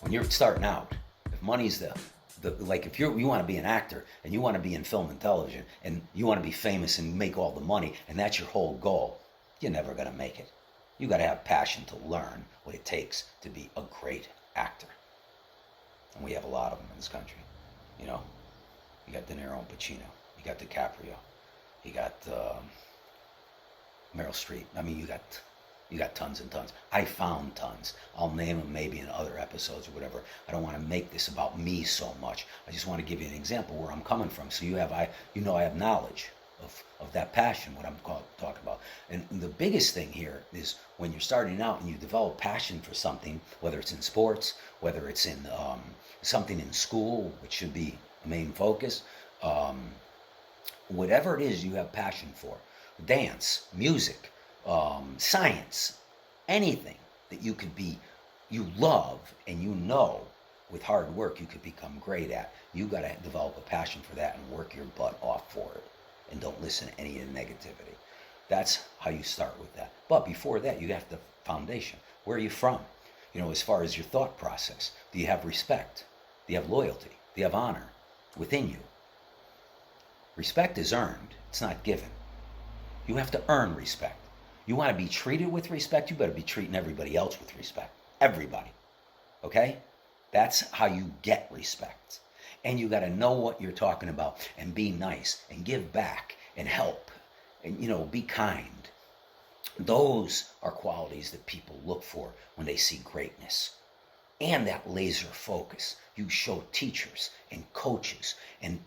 when you're starting out, if money's the like if you want to be an actor and you want to be in film and television and you want to be famous and make all the money and that's your whole goal, you're never going to make it. You got to have passion to learn what it takes to be a great actor. And we have a lot of them in this country. You know, you got De Niro and Pacino. You got DiCaprio. You got Meryl Streep. I mean, you got tons and tons. I found tons. I'll name them maybe in other episodes or whatever. I don't want to make this about me so much. I just want to give you an example where I'm coming from, so I have knowledge of that passion, what I'm talking about. And the biggest thing here is when you're starting out and you develop passion for something, whether it's in sports, whether it's in something in school, which should be a main focus, whatever it is you have passion for, dance, music, science, anything that you love and you know with hard work you could become great at. You got to develop a passion for that and work your butt off for it. And don't listen to any of the negativity. That's how you start with that. But before that, you have the foundation. Where are you from? You know, as far as your thought process, do you have respect? Do you have loyalty? Do you have honor within you? Respect is earned. It's not given. You have to earn respect. You want to be treated with respect, you better be treating everybody else with respect. Everybody. Okay? That's how you get respect. And you got to know what you're talking about and be nice and give back and help and, be kind. Those are qualities that people look for when they see greatness. And that laser focus. You show teachers and coaches and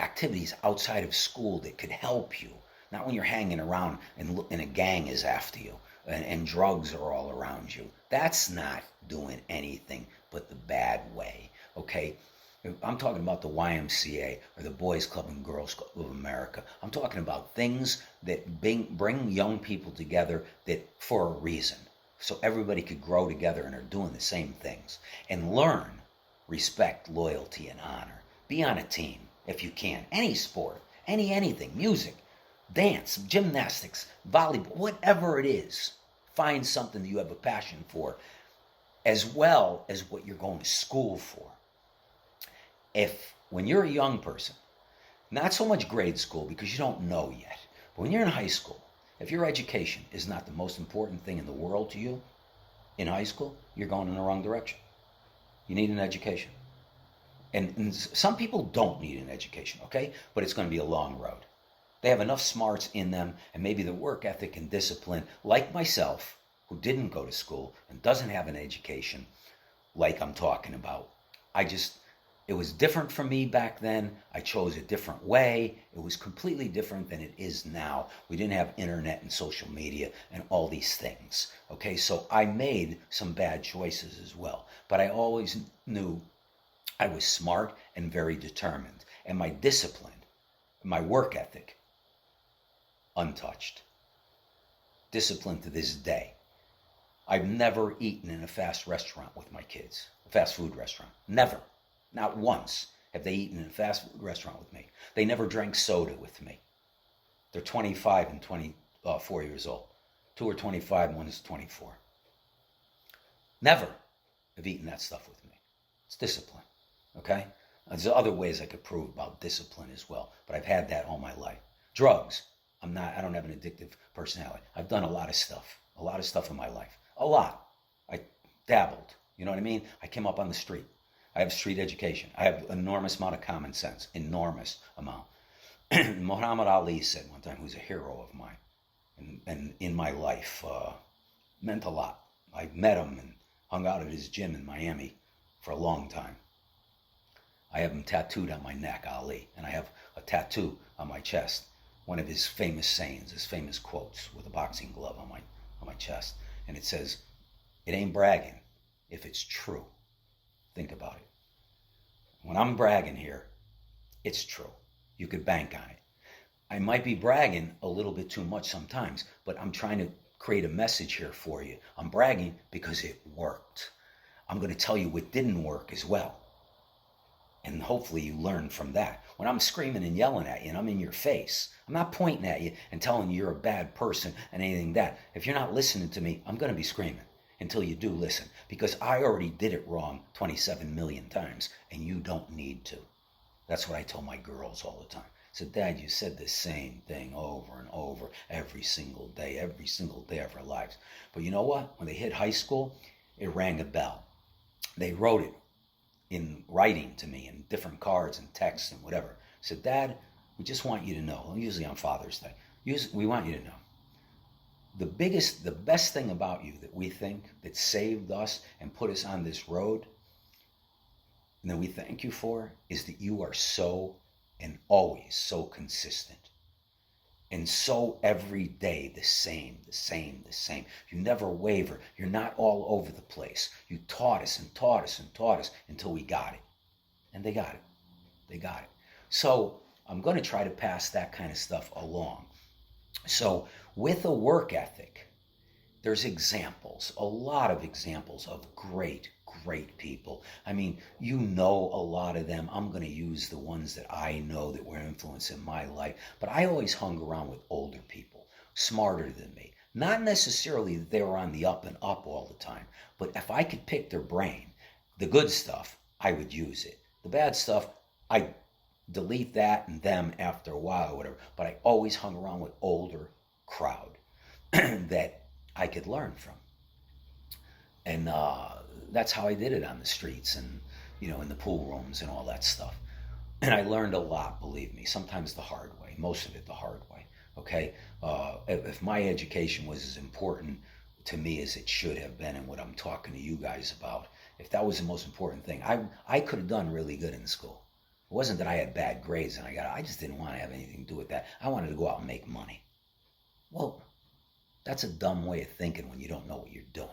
activities outside of school that could help you. Not when you're hanging around and a gang is after you and drugs are all around you. That's not doing anything but the bad way, okay? I'm talking about the YMCA or the Boys Club and Girls Club of America. I'm talking about things that bring young people together that for a reason. So everybody could grow together and are doing the same things. And learn respect, loyalty, and honor. Be on a team if you can. Any sport, anything, music, dance, gymnastics, volleyball, whatever it is. Find something that you have a passion for as well as what you're going to school for. When you're a young person, not so much grade school because you don't know yet, but when you're in high school, if your education is not the most important thing in the world to you in high school, you're going in the wrong direction. You need an education. And some people don't need an education, okay? But it's going to be a long road. They have enough smarts in them and maybe the work ethic and discipline, like myself, who didn't go to school and doesn't have an education like I'm talking about. It was different for me back then. I chose a different way. It was completely different than it is now. We didn't have internet and social media and all these things. Okay, so I made some bad choices as well. But I always knew I was smart and very determined. And my discipline, my work ethic, untouched. Discipline to this day. I've never eaten in a fast restaurant with my kids. A fast food restaurant. Never. Not once have they eaten in a fast food restaurant with me. They never drank soda with me. They're 25 and 24 years old. Two are 25, one is 24. Never have eaten that stuff with me. It's discipline, okay? There's other ways I could prove about discipline as well, but I've had that all my life. Drugs. I don't have an addictive personality. I've done a lot of stuff in my life. A lot. I dabbled, you know what I mean? I came up on the street. I have street education. I have an enormous amount of common sense. Enormous amount. Muhammad Ali said one time, who's a hero of mine, and in my life, meant a lot. I met him and hung out at his gym in Miami for a long time. I have him tattooed on my neck, Ali, and I have a tattoo on my chest. One of his famous sayings, his famous quotes, with a boxing glove on my chest, and it says, "It ain't bragging if it's true." Think about it. When I'm bragging here, it's true. You could bank on it. I might be bragging a little bit too much sometimes, but I'm trying to create a message here for you. I'm bragging because it worked. I'm going to tell you what didn't work as well. And hopefully you learn from that. When I'm screaming and yelling at you and I'm in your face, I'm not pointing at you and telling you you're a bad person and anything like that. If you're not listening to me, I'm going to be screaming. until you do listen, because I already did it wrong 27 million times, and you don't need to. That's what I tell my girls all the time. I said, Dad, you said the same thing over and over every single day of our lives. But you know what? When they hit high school, it rang a bell. They wrote it in writing to me in different cards and texts and whatever. I said, Dad, we just want you to know, usually on Father's Day, we want you to know, the best thing about you that we think that saved us and put us on this road and that we thank you for is that you are so and always so consistent. And so every day the same. You never waver. You're not all over the place. You taught us and taught us and taught us until we got it. And they got it. So I'm going to try to pass that kind of stuff along. So with a work ethic, there's examples, a lot of examples of great people. I mean, you know a lot of them. I'm going to use the ones that I know that were influencing my life. But I always hung around with older people, smarter than me. Not necessarily that they were on the up and up all the time, but if I could pick their brain, the good stuff, I would use it. The bad stuff, I delete that and them after a while or whatever. But I always hung around with older crowd that I could learn from. And that's how I did it on the streets and, in the pool rooms and all that stuff. And I learned a lot, believe me, sometimes the hard way, most of it the hard way, okay? If my education was as important to me as it should have been and what I'm talking to you guys about, if that was the most important thing, I could have done really good in school. It wasn't that I had bad grades and I just didn't want to have anything to do with that. I wanted to go out and make money. Well, that's a dumb way of thinking when you don't know what you're doing.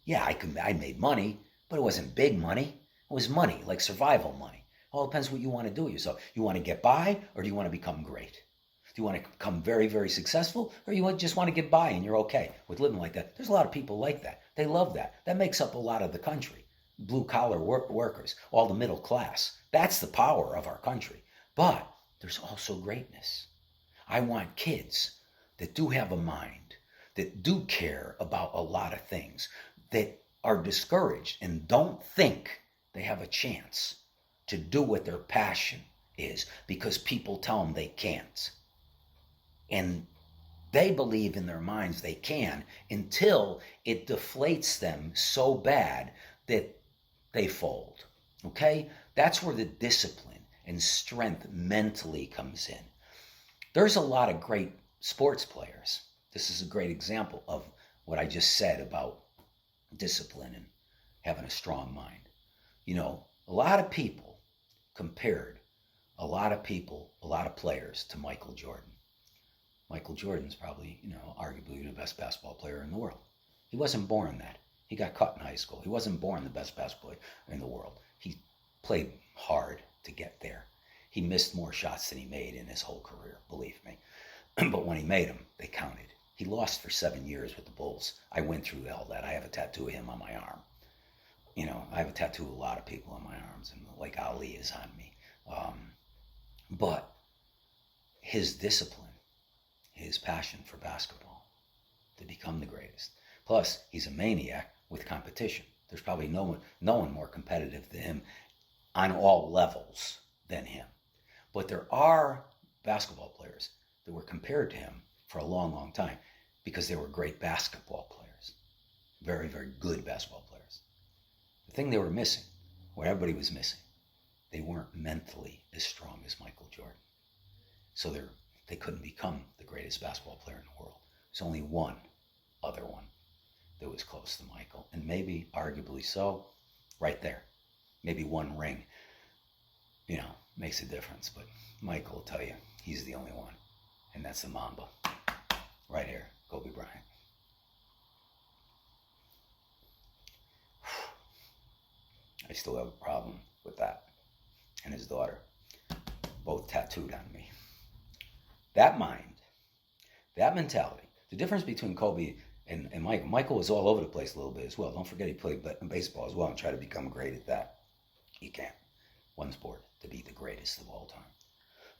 Yeah, I made money, but it wasn't big money. It was money, like survival money. All depends what you want to do with yourself. You want to get by, or do you want to become great? Do you want to become very, very successful, or you just want to get by and you're okay with living like that? There's a lot of people like that. They love that. That makes up a lot of the country. Blue-collar workers, all the middle class. That's the power of our country. But there's also greatness. I want kids that do have a mind, that do care about a lot of things, that are discouraged and don't think they have a chance to do what their passion is because people tell them they can't. And they believe in their minds they can until it deflates them so bad that they fold. Okay? That's where the discipline and strength mentally comes in. There's a lot of great sports players. This is a great example of what I just said about discipline and having a strong mind. A lot of people compared a lot of players to Michael Jordan. Michael Jordan's probably, arguably the best basketball player in the world. He wasn't born that. He got cut in high school. He wasn't born the best basketball player in the world. He played hard to get there. He missed more shots than he made in his whole career, believe me. But when he made them, they counted. He lost for 7 years with the Bulls. I went through all that. I have a tattoo of him on my arm. I have a tattoo of a lot of people on my arms, and like Ali is on me. But his discipline, his passion for basketball, to become the greatest. Plus, he's a maniac with competition. There's probably no one more competitive than him on all levels than him. But there are basketball players that were compared to him for a long, long time because they were great basketball players. Very, very good basketball players. The thing they were missing, what everybody was missing, they weren't mentally as strong as Michael Jordan. So they couldn't become the greatest basketball player in the world. There's only one other one that was close to Michael, and maybe arguably so, right there. Maybe one ring, makes a difference, but Michael will tell you he's the only one, and that's the Mamba. Right here, Kobe Bryant. I still have a problem with that. And his daughter, both tattooed on me. That mind, that mentality, the difference between Kobe and Michael. Michael was all over the place a little bit as well. Don't forget he played baseball as well and tried to become great at that. You can't. One sport to be the greatest of all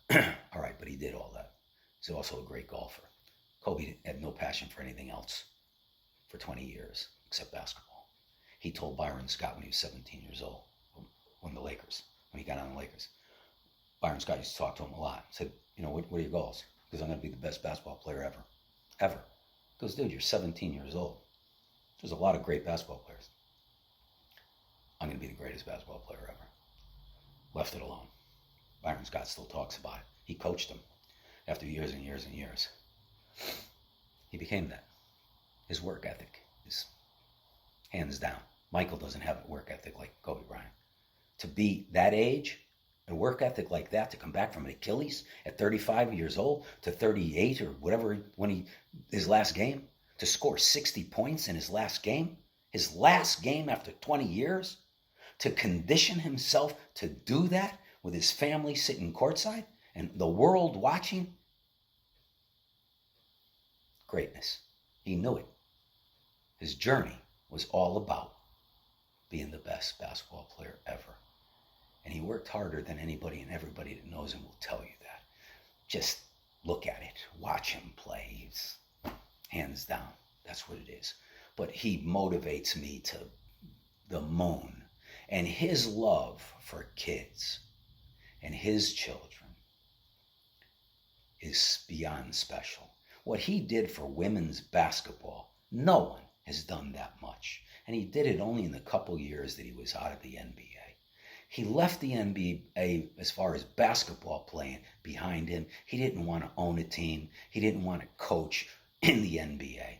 time. All right, but he did all that. He's also a great golfer. Kobe had no passion for anything else for 20 years. except basketball. He told Byron Scott when he was 17 years old, when he got on the Lakers. Byron Scott used to talk to him a lot. Said, what are your goals? Because I'm going to be the best basketball player ever. Ever. He goes, dude, you're 17 years old. There's a lot of great basketball players. I'm going to be the greatest basketball player ever. Left it alone. Byron Scott still talks about it. He coached him after years and years and years. He became that. His work ethic is hands down. Michael doesn't have a work ethic like Kobe Bryant. To be that age, a work ethic like that, to come back from an Achilles at 35 years old to 38 or whatever when his last game, to score 60 points in his last game after 20 years, to condition himself to do that with his family sitting courtside and the world watching. Greatness. He knew it. His journey was all about being the best basketball player ever. And he worked harder than anybody, and everybody that knows him will tell you that. Just look at it. Watch him play. He's hands down. That's what it is. But he motivates me to the moon. And his love for kids and his children is beyond special. What he did for women's basketball, no one has done that much. And he did it only in the couple years that he was out of the NBA. He left the NBA as far as basketball playing behind him. He didn't want to own a team. He didn't want to coach in the NBA.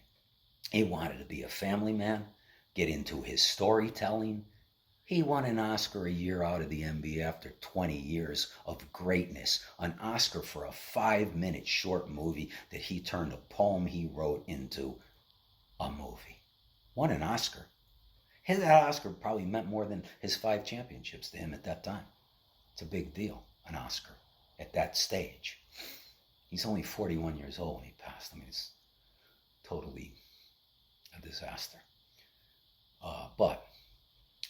He wanted to be a family man, get into his storytelling. He won an Oscar a year out of the NBA after 20 years of greatness. An Oscar for a 5-minute short movie that he turned a poem he wrote into a movie. Won an Oscar. That Oscar probably meant more than his 5 championships to him at that time. It's a big deal, an Oscar, at that stage. He's only 41 years old when he passed. I mean, it's totally a disaster. But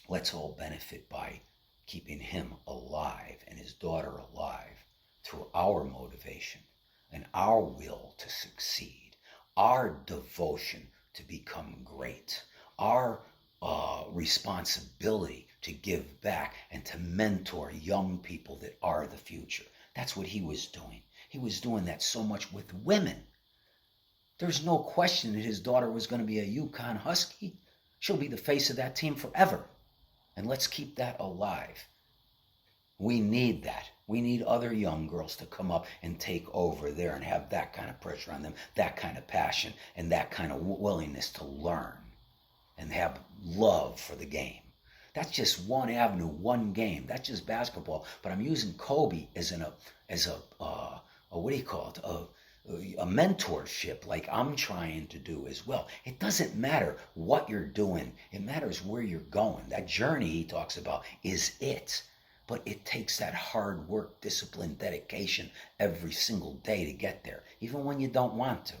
let's all benefit by keeping him alive and his daughter alive through our motivation and our will to succeed, our devotion to become great, our responsibility to give back and to mentor young people that are the future. That's what he was doing. He was doing that so much with women. There's no question that his daughter was going to be a UConn Husky. She'll be the face of that team forever. And let's keep that alive. We need that. We need other young girls to come up and take over there and have that kind of pressure on them, that kind of passion, and that kind of willingness to learn and have love for the game. That's just one avenue, one game. That's just basketball. But I'm using Kobe as a what do you call it? A mentorship, like I'm trying to do as well. It doesn't matter what you're doing. It matters where you're going. That journey he talks about is it. But it takes that hard work, discipline, dedication every single day to get there, even when you don't want to.